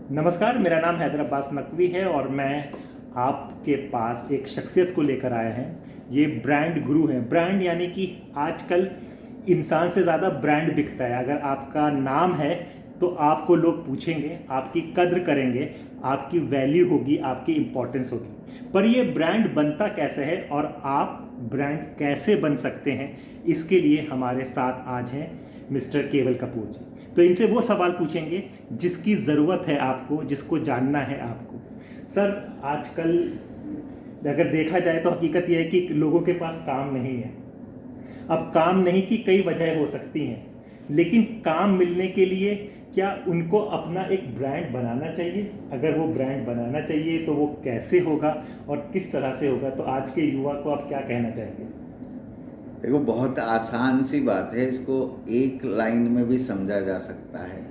नमस्कार, मेरा नाम हैदर अब्बास नकवी है और मैं आपके पास एक शख्सियत को लेकर आया हैं। ये ब्रांड गुरु हैं। ब्रांड यानी कि आजकल इंसान से ज़्यादा ब्रांड बिकता है। अगर आपका नाम है तो आपको लोग पूछेंगे, आपकी कद्र करेंगे, आपकी वैल्यू होगी, आपकी इम्पोर्टेंस होगी। पर ये ब्रांड बनता कैसे है और आप ब्रांड कैसे बन सकते हैं, इसके लिए हमारे साथ आज हैं मिस्टर केवल कपूर जी। तो इनसे वो सवाल पूछेंगे जिसकी ज़रूरत है आपको, जिसको जानना है आपको। सर, आजकल अगर देखा जाए तो हकीकत यह है कि लोगों के पास काम नहीं है। अब काम नहीं की कई वजह हो सकती हैं, लेकिन काम मिलने के लिए क्या उनको अपना एक ब्रांड बनाना चाहिए? अगर वो ब्रांड बनाना चाहिए तो वो कैसे होगा और किस तरह से होगा? तो आज के युवा को आप क्या कहना चाहेंगे? देखो, बहुत आसान सी बात है, इसको एक लाइन में भी समझा जा सकता है।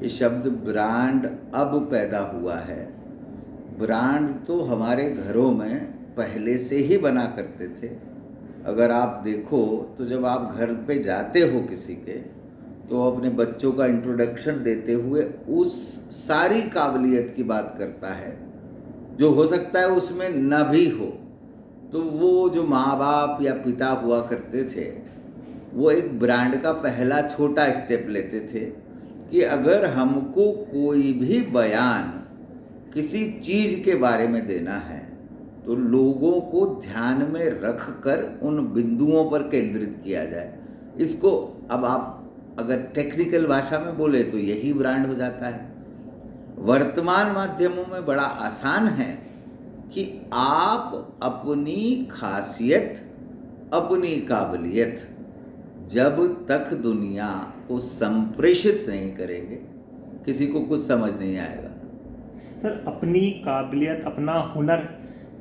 ये शब्द ब्रांड अब पैदा हुआ है। ब्रांड तो हमारे घरों में पहले से ही बना करते थे। अगर आप देखो तो जब आप घर पे जाते हो किसी के, तो अपने बच्चों का इंट्रोडक्शन देते हुए उस सारी काबिलियत की बात करता है जो हो सकता है उसमें न भी हो। तो वो जो माँ बाप या पिता हुआ करते थे, वो एक ब्रांड का पहला छोटा स्टेप लेते थे कि अगर हमको कोई भी बयान किसी चीज़ के बारे में देना है तो लोगों को ध्यान में रख कर उन बिंदुओं पर केंद्रित किया जाए। इसको अब आप अगर टेक्निकल भाषा में बोले तो यही ब्रांड हो जाता है। वर्तमान माध्यमों में बड़ा आसान है कि आप अपनी खासियत, अपनी काबिलियत जब तक दुनिया को संप्रेषित नहीं करेंगे, किसी को कुछ समझ नहीं आएगा। सर, अपनी काबिलियत, अपना हुनर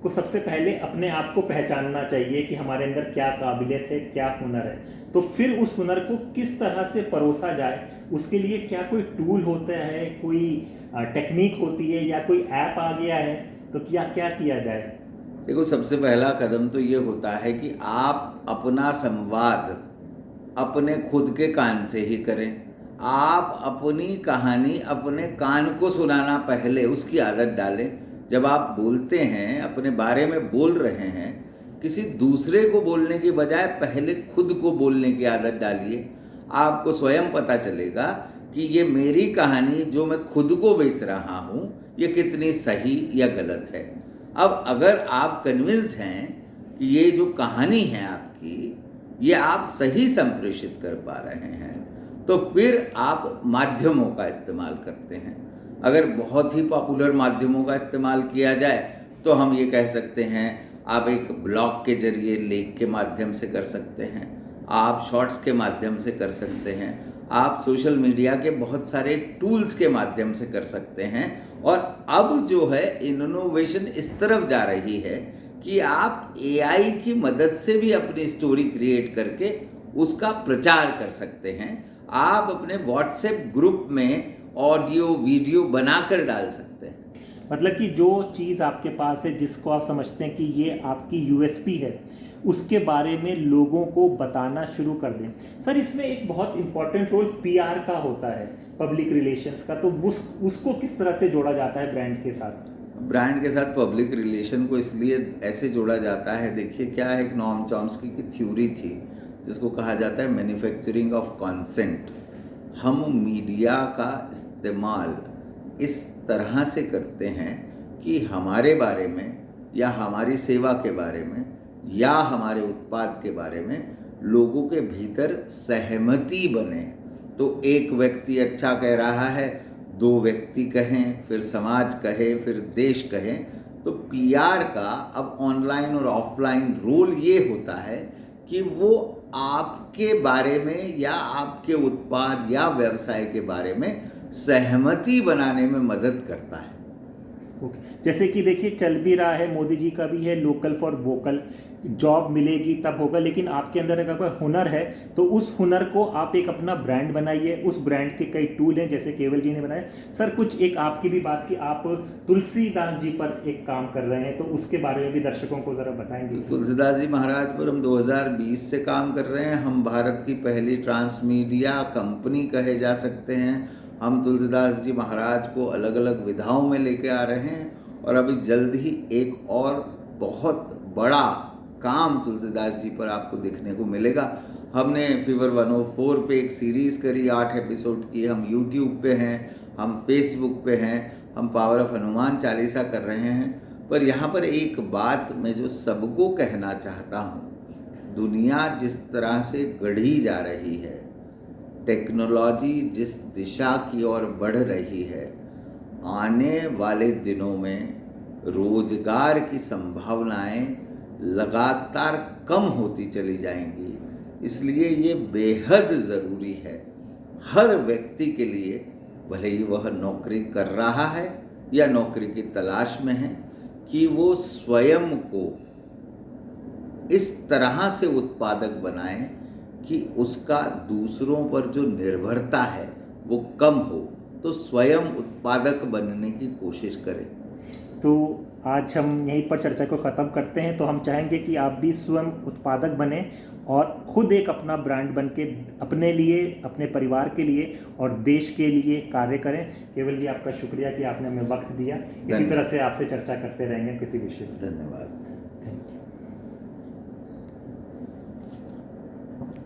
को सबसे पहले अपने आप को पहचानना चाहिए कि हमारे अंदर क्या काबिलियत है, क्या हुनर है। तो फिर उस हुनर को किस तरह से परोसा जाए, उसके लिए क्या कोई टूल होता है, कोई टेक्निक होती है या कोई ऐप आ गया है? तो क्या क्या किया जाए? देखो, सबसे पहला कदम तो ये होता है कि आप अपना संवाद अपने खुद के कान से ही करें। आप अपनी कहानी अपने कान को सुनाना पहले उसकी आदत डालें। जब आप बोलते हैं, अपने बारे में बोल रहे हैं, किसी दूसरे को बोलने की बजाय पहले खुद को बोलने की आदत डालिए। आपको स्वयं पता चलेगा कि ये मेरी कहानी जो मैं खुद को बेच रहा हूँ, ये कितनी सही या गलत है। अब अगर आप कन्विंस्ड हैं कि ये जो कहानी है आपकी, ये आप सही संप्रेषित कर पा रहे हैं, तो फिर आप माध्यमों का इस्तेमाल करते हैं। अगर बहुत ही पॉपुलर माध्यमों का इस्तेमाल किया जाए तो हम ये कह सकते हैं, आप एक ब्लॉग के जरिए, लेख के माध्यम से कर सकते हैं, आप शॉर्ट्स के माध्यम से कर सकते हैं, आप सोशल मीडिया के बहुत सारे टूल्स के माध्यम से कर सकते हैं। और अब जो है इनोवेशन इस तरफ जा रही है कि आप एआई की मदद से भी अपनी स्टोरी क्रिएट करके उसका प्रचार कर सकते हैं। आप अपने व्हाट्सएप ग्रुप में ऑडियो वीडियो बनाकर डाल सकते हैं। मतलब कि जो चीज़ आपके पास है, जिसको आप समझते हैं कि ये आपकी यूएसपी है, उसके बारे में लोगों को बताना शुरू कर दें। सर, इसमें एक बहुत इंपॉर्टेंट रोल पीआर का होता है, पब्लिक रिलेशंस का। तो उसको किस तरह से जोड़ा जाता है ब्रांड के साथ? ब्रांड के साथ पब्लिक रिलेशन को इसलिए ऐसे जोड़ा जाता है, देखिए क्या है, एक नॉर्म चॉम्स्की की थ्योरी थी जिसको कहा जाता है मैन्युफैक्चरिंग ऑफ कॉन्सेंट। हम मीडिया का इस्तेमाल इस तरह से करते हैं कि हमारे बारे में या हमारी सेवा के बारे में या हमारे उत्पाद के बारे में लोगों के भीतर सहमति बने। तो एक व्यक्ति अच्छा कह रहा है, दो व्यक्ति कहें, फिर समाज कहे, फिर देश कहें। तो पीआर का अब ऑनलाइन और ऑफलाइन रोल ये होता है कि वो आपके बारे में या आपके उत्पाद या व्यवसाय के बारे में सहमति बनाने में मदद करता है। ओके, जैसे कि देखिए चल भी रहा है, मोदी जी का भी है, लोकल फॉर वोकल। जॉब मिलेगी तब होगा, लेकिन आपके अंदर अगर कोई हुनर है तो उस हुनर को आप एक अपना ब्रांड बनाइए। उस ब्रांड के कई टूल हैं, जैसे केवल जी ने बनाया। सर, कुछ एक आपकी भी बात कि आप तुलसीदास जी पर एक काम कर रहे हैं, तो उसके बारे में भी दर्शकों को ज़रा बताएंगे। तुलसीदास जी महाराज पर हम 2020 से काम कर रहे हैं। हम भारत की पहली ट्रांसमीडिया कंपनी कहे जा सकते हैं। हम तुलसीदास जी महाराज को अलग अलग विधाओं में लेके आ रहे हैं और अभी जल्द ही एक और बहुत बड़ा काम तुलसीदास जी पर आपको देखने को मिलेगा। हमने फीवर 104 पे एक सीरीज़ करी 8 एपिसोड की। हम यूट्यूब पे हैं, हम फेसबुक पे हैं, हम पावर ऑफ हनुमान चालीसा कर रहे हैं। पर यहाँ पर एक बात मैं जो सबको कहना चाहता हूँ, दुनिया जिस तरह से गढ़ी जा रही है, टेक्नोलॉजी जिस दिशा की ओर बढ़ रही है, आने वाले दिनों में रोजगार की संभावनाएं लगातार कम होती चली जाएंगी। इसलिए ये बेहद ज़रूरी है हर व्यक्ति के लिए, भले ही वह नौकरी कर रहा है या नौकरी की तलाश में है, कि वो स्वयं को इस तरह से उत्पादक बनाए कि उसका दूसरों पर जो निर्भरता है वो कम हो, तो स्वयं उत्पादक बनने की कोशिश करें। तो आज हम यहीं पर चर्चा को ख़त्म करते हैं। तो हम चाहेंगे कि आप भी स्वयं उत्पादक बने और खुद एक अपना ब्रांड बन के अपने लिए, अपने परिवार के लिए और देश के लिए कार्य करें। केवल जी, आपका शुक्रिया कि आपने हमें वक्त दिया। इसी तरह से आपसे चर्चा करते रहेंगे किसी विषय पर। धन्यवाद।